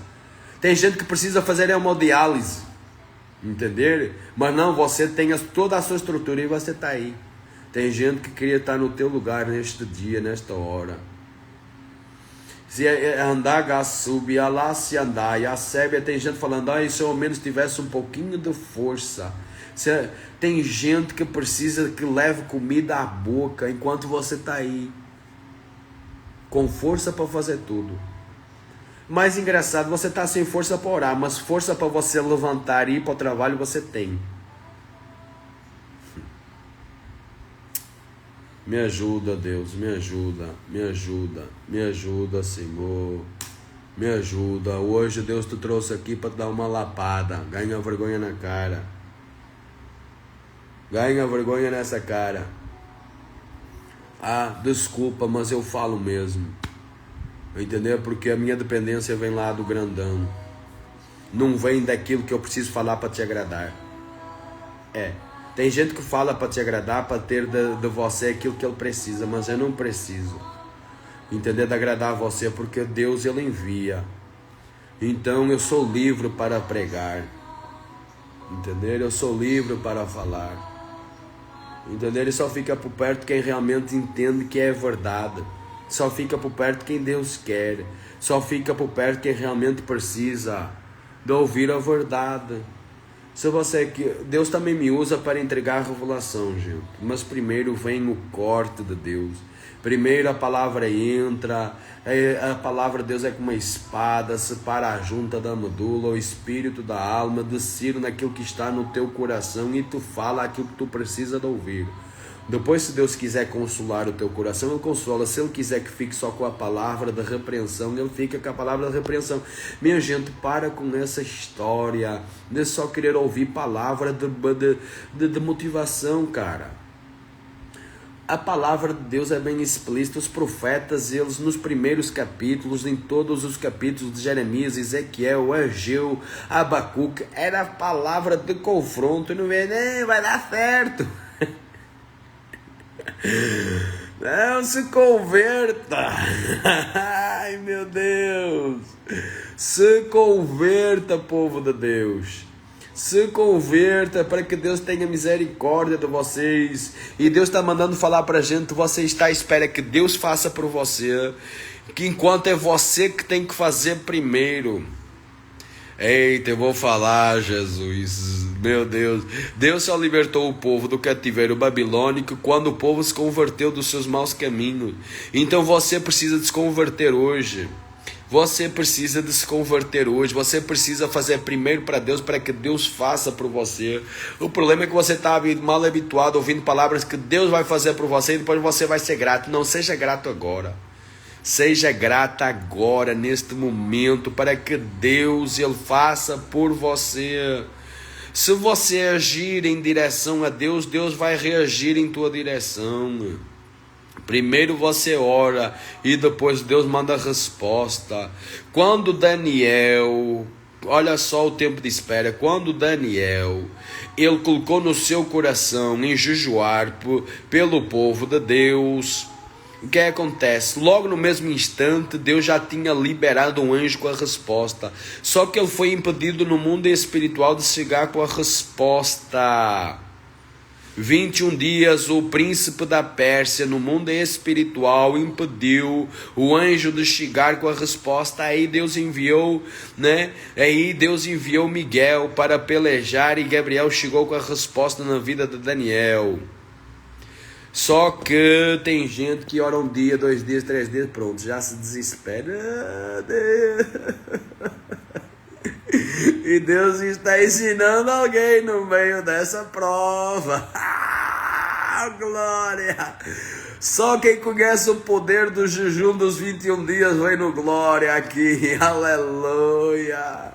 Tem gente que precisa fazer hemodiálise. Entender? Mas não, você tem toda a sua estrutura e você está aí. Tem gente que queria estar no teu lugar neste dia, nesta hora. Se andar, subir, lá se andar, e a sébia, tem gente falando, se eu ao menos tivesse um pouquinho de força. Tem gente que precisa que leve comida à boca enquanto você está aí, com força para fazer tudo. Mais engraçado, você está sem força para orar, mas força para você levantar e ir para o trabalho você tem. Me ajuda, Deus, me ajuda, Senhor, me ajuda. Hoje Deus te trouxe aqui para te dar uma lapada. Ganha vergonha na cara. Ganha vergonha nessa cara. Desculpa, mas eu falo mesmo. Entendeu? Porque a minha dependência vem lá do grandão. Não vem daquilo que eu preciso falar para te agradar. Tem gente que fala para te agradar, para ter de você aquilo que ele precisa, mas eu não preciso. Entendeu? De agradar a você, porque Deus ele envia. Então eu sou livre para pregar. Entendeu? Eu sou livre para falar. Entendeu? Ele só fica por perto quem realmente entende que é verdade. Só fica por perto quem Deus quer. Só fica por perto quem realmente precisa de ouvir a verdade. Deus também me usa para entregar a revelação, gente. Mas primeiro vem o corte de Deus. Primeiro a palavra entra. A palavra de Deus é como uma espada, separa a junta da medula, o espírito da alma, decide naquilo que está no teu coração e tu fala aquilo que tu precisa de ouvir. Depois, se Deus quiser consolar o teu coração, Ele consola. Se Ele quiser que fique só com a palavra da repreensão, Ele fica com a palavra da repreensão. Minha gente, para com essa história de só querer ouvir palavra de motivação, cara. A palavra de Deus é bem explícita. Os profetas, eles nos primeiros capítulos, em todos os capítulos de Jeremias, Ezequiel, Ageu, Abacuque, era a palavra de confronto. E não vai dar certo. Não se converta. Ai, meu Deus. Se converta, povo de Deus. Se converta para que Deus tenha misericórdia de vocês. E Deus está mandando falar para a gente. Você está à espera que Deus faça por você, que enquanto é você que tem que fazer primeiro. Eita, eu vou falar, Jesus, meu Deus. Deus só libertou o povo do cativeiro babilônico quando o povo se converteu dos seus maus caminhos. Então você precisa de se converter hoje. Você precisa de se converter hoje. Você precisa fazer primeiro para Deus, para que Deus faça por você. O problema é que você está mal habituado, ouvindo palavras que Deus vai fazer por você e depois você vai ser grato. Não seja grato agora. Seja grata agora, neste momento, para que Deus ele faça por você. Se você agir em direção a Deus, Deus vai reagir em tua direção. Primeiro você ora e depois Deus manda a resposta. Quando Daniel, olha só o tempo de espera, quando Daniel, ele colocou no seu coração em jejuar pelo povo de Deus, o que acontece? Logo no mesmo instante, Deus já tinha liberado um anjo com a resposta. Só que ele foi impedido no mundo espiritual de chegar com a resposta. 21 dias o príncipe da Pérsia no mundo espiritual impediu o anjo de chegar com a resposta. Aí Deus enviou, Aí Deus enviou Miguel para pelejar e Gabriel chegou com a resposta na vida de Daniel. Só que tem gente que ora um dia, 2 dias, 3 dias, pronto, já se desespera. E Deus está ensinando alguém no meio dessa prova. Glória! Só quem conhece o poder do jejum dos 21 dias vem no glória aqui. Aleluia!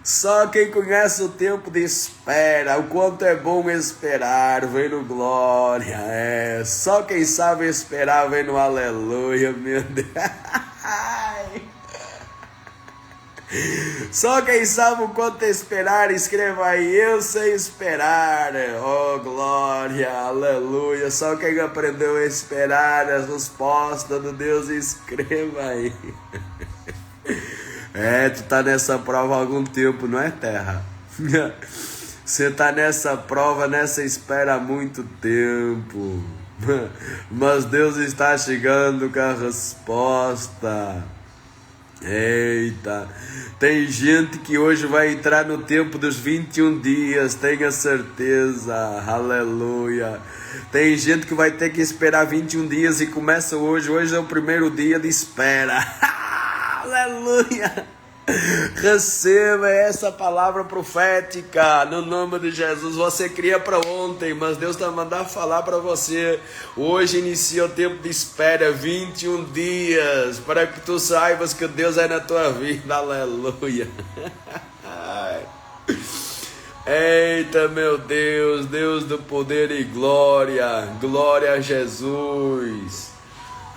Só quem conhece o tempo de espera, o quanto é bom esperar, vem no glória. Só quem sabe esperar vem no aleluia, meu Deus. Só quem sabe o quanto esperar, escreva aí, eu sei esperar. Oh glória, aleluia. Só quem aprendeu a esperar a resposta do Deus, escreva aí. Tu tá nessa prova há algum tempo, não é, terra? Você tá nessa prova, nessa espera há muito tempo. Mas Deus está chegando com a resposta. Eita, tem gente que hoje vai entrar no tempo dos 21 dias, tenha certeza, aleluia. Tem gente que vai ter que esperar 21 dias e começa hoje é o primeiro dia de espera. Aleluia. Receba essa palavra profética no nome de Jesus. Você cria para ontem, mas Deus está mandando falar para você. Hoje inicia o tempo de espera, 21 dias, para que tu saibas que Deus é na tua vida. Aleluia. Eita, meu Deus, Deus do poder e glória, glória a Jesus.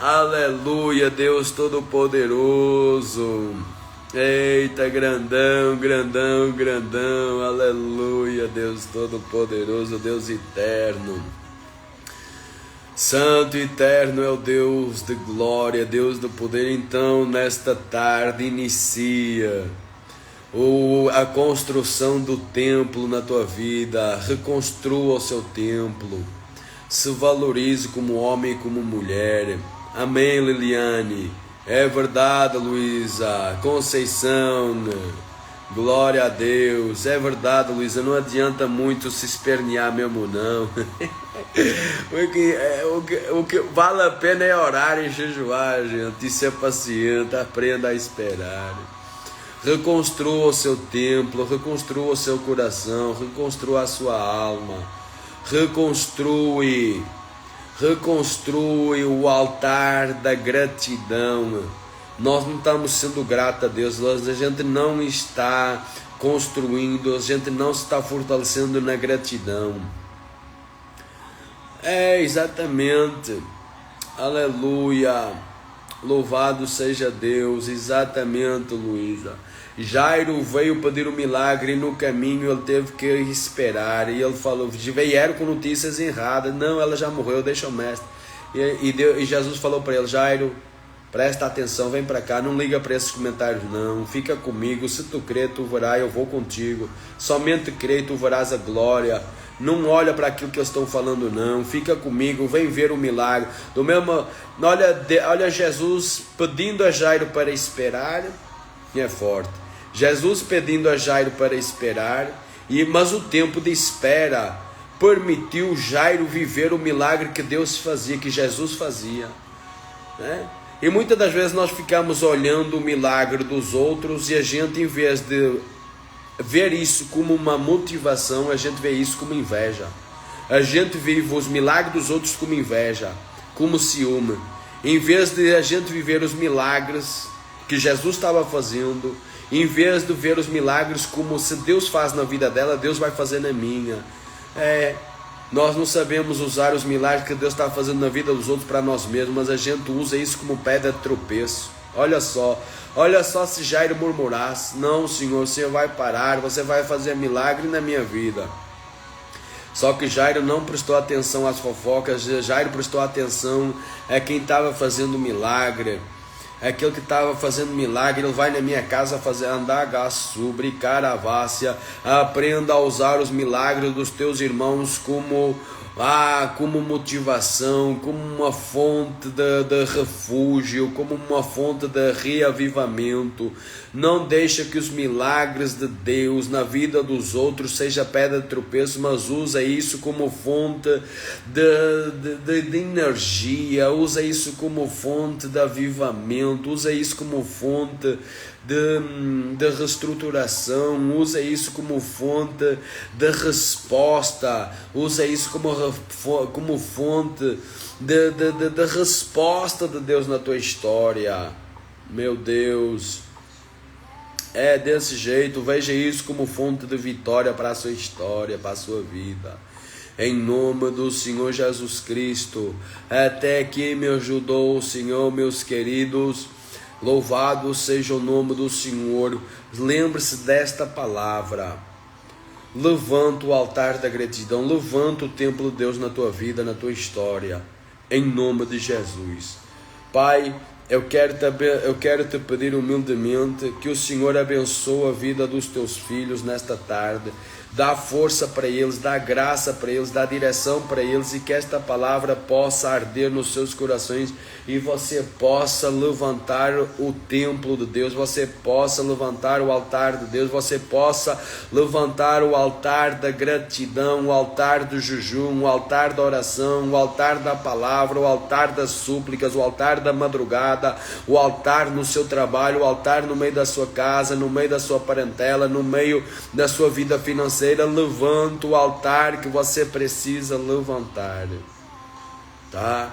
Aleluia, Deus Todo-Poderoso. Eita, grandão, grandão, grandão, aleluia, Deus Todo-Poderoso, Deus eterno. Santo e eterno é o Deus de glória, Deus do poder. Então, nesta tarde, inicia a construção do templo na tua vida. Reconstrua o seu templo. Se valorize como homem e como mulher. Amém, Liliane. É verdade, Luísa. Conceição. Glória a Deus. É verdade, Luísa. Não adianta muito se espernear mesmo, não. O que vale a pena é orar e jejuar, gente. E ser paciente. Aprenda a esperar. Reconstrua o seu templo. Reconstrua o seu coração. Reconstrua a sua alma. Reconstrui o altar da gratidão. Nós não estamos sendo gratos a Deus, a gente não está construindo, a gente não está fortalecendo na gratidão. Exatamente, aleluia, louvado seja Deus, exatamente, Luísa. Jairo veio pedir um milagre e no caminho ele teve que esperar. E ele falou, vieram com notícias erradas. Não, ela já morreu, deixa o mestre. E Jesus falou para ele, Jairo, presta atenção, vem para cá, não liga para esses comentários não. Fica comigo, se tu crer, tu verás, eu vou contigo. Somente crê e tu verás a glória. Não olha para aquilo que eles estão falando não. Fica comigo, vem ver o milagre. Olha Jesus pedindo a Jairo para esperar. E é forte. Jesus pedindo a Jairo para esperar, mas o tempo de espera permitiu Jairo viver o milagre que Deus fazia, que Jesus fazia, né? E muitas das vezes nós ficamos olhando o milagre dos outros e a gente, em vez de ver isso como uma motivação, a gente vê isso como inveja. A gente vive os milagres dos outros como inveja, como ciúme, em vez de a gente viver os milagres que Jesus estava fazendo Em vez de ver os milagres como se Deus faz na vida dela, Deus vai fazer na minha. Nós não sabemos usar os milagres que Deus está fazendo na vida dos outros para nós mesmos, mas a gente usa isso como pedra de tropeço. Olha só se Jairo murmurasse: não, Senhor, o Senhor vai parar, você vai fazer milagre na minha vida. Só que Jairo não prestou atenção às fofocas. Jairo prestou atenção quem estava fazendo milagre. Aquele que estava fazendo milagre. Ele vai na minha casa fazer andar sobre caravácia. Aprenda a usar os milagres dos teus irmãos como motivação, como uma fonte de refúgio, como uma fonte de reavivamento. Não deixa que os milagres de Deus na vida dos outros seja pedra de tropeço, mas usa isso como fonte de energia, usa isso como fonte de avivamento, usa isso como fonte de reestruturação, usa isso como fonte de resposta, usa isso como fonte de resposta de Deus na tua história. Meu Deus, é desse jeito. Veja isso como fonte de vitória para a sua história, para a sua vida. Em nome do Senhor Jesus Cristo. Até aqui me ajudou o Senhor, meus queridos. Louvado seja o nome do Senhor. Lembre-se desta palavra. Levanta o altar da gratidão. Levanta o templo de Deus na tua vida, na tua história. Em nome de Jesus. Pai, eu quero te pedir humildemente que o Senhor abençoe a vida dos teus filhos nesta tarde. Dá força para eles, dá graça para eles, dá direção para eles, e que esta palavra possa arder nos seus corações e você possa levantar o templo de Deus, você possa levantar o altar de Deus, você possa levantar o altar da gratidão, o altar do jejum, o altar da oração, o altar da palavra, o altar das súplicas, o altar da madrugada, o altar no seu trabalho, o altar no meio da sua casa, no meio da sua parentela, no meio da sua vida financeira. Levanta o altar que você precisa levantar, tá?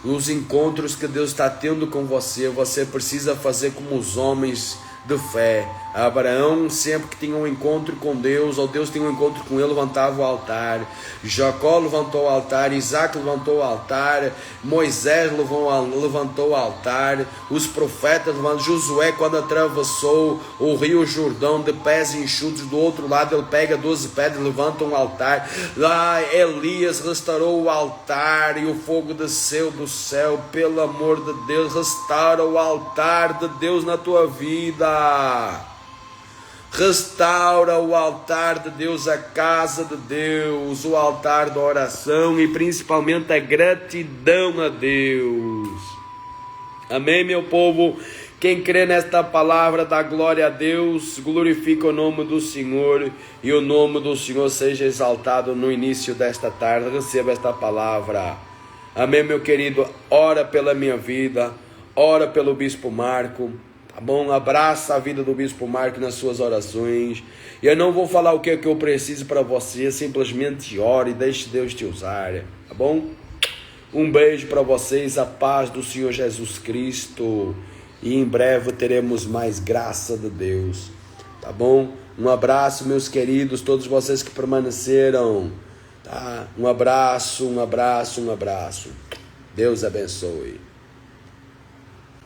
Nos encontros que Deus está tendo com você, você precisa fazer como os homens de fé. Abraão, sempre que tinha um encontro com Deus, ou Deus tinha um encontro com ele, levantava o altar. Jacó levantou o altar, Isaac levantou o altar, Moisés levantou o altar, os profetas levantaram. Josué, quando atravessou o rio Jordão de pés enxutos, do outro lado ele pega 12 pedras e levanta um altar. Lá Elias restaurou o altar e o fogo desceu do céu. Pelo amor de Deus, restaura o altar de Deus na tua vida. Restaura o altar de Deus, a casa de Deus, o altar da oração e principalmente a gratidão a Deus. Amém, meu povo? Quem crê nesta palavra dá glória a Deus, glorifica o nome do Senhor e o nome do Senhor seja exaltado no início desta tarde. Receba esta palavra. Amém, meu querido? Ora pela minha vida, ora pelo Bispo Marco. Tá bom? Abraça a vida do Bispo Marco nas suas orações. E eu não vou falar o que é que eu preciso para você, simplesmente ore e deixe Deus te usar. Tá bom? Um beijo para vocês, a paz do Senhor Jesus Cristo. E em breve teremos mais graça de Deus. Tá bom? Um abraço, meus queridos, todos vocês que permaneceram. Tá? Um abraço, um abraço, um abraço. Deus abençoe.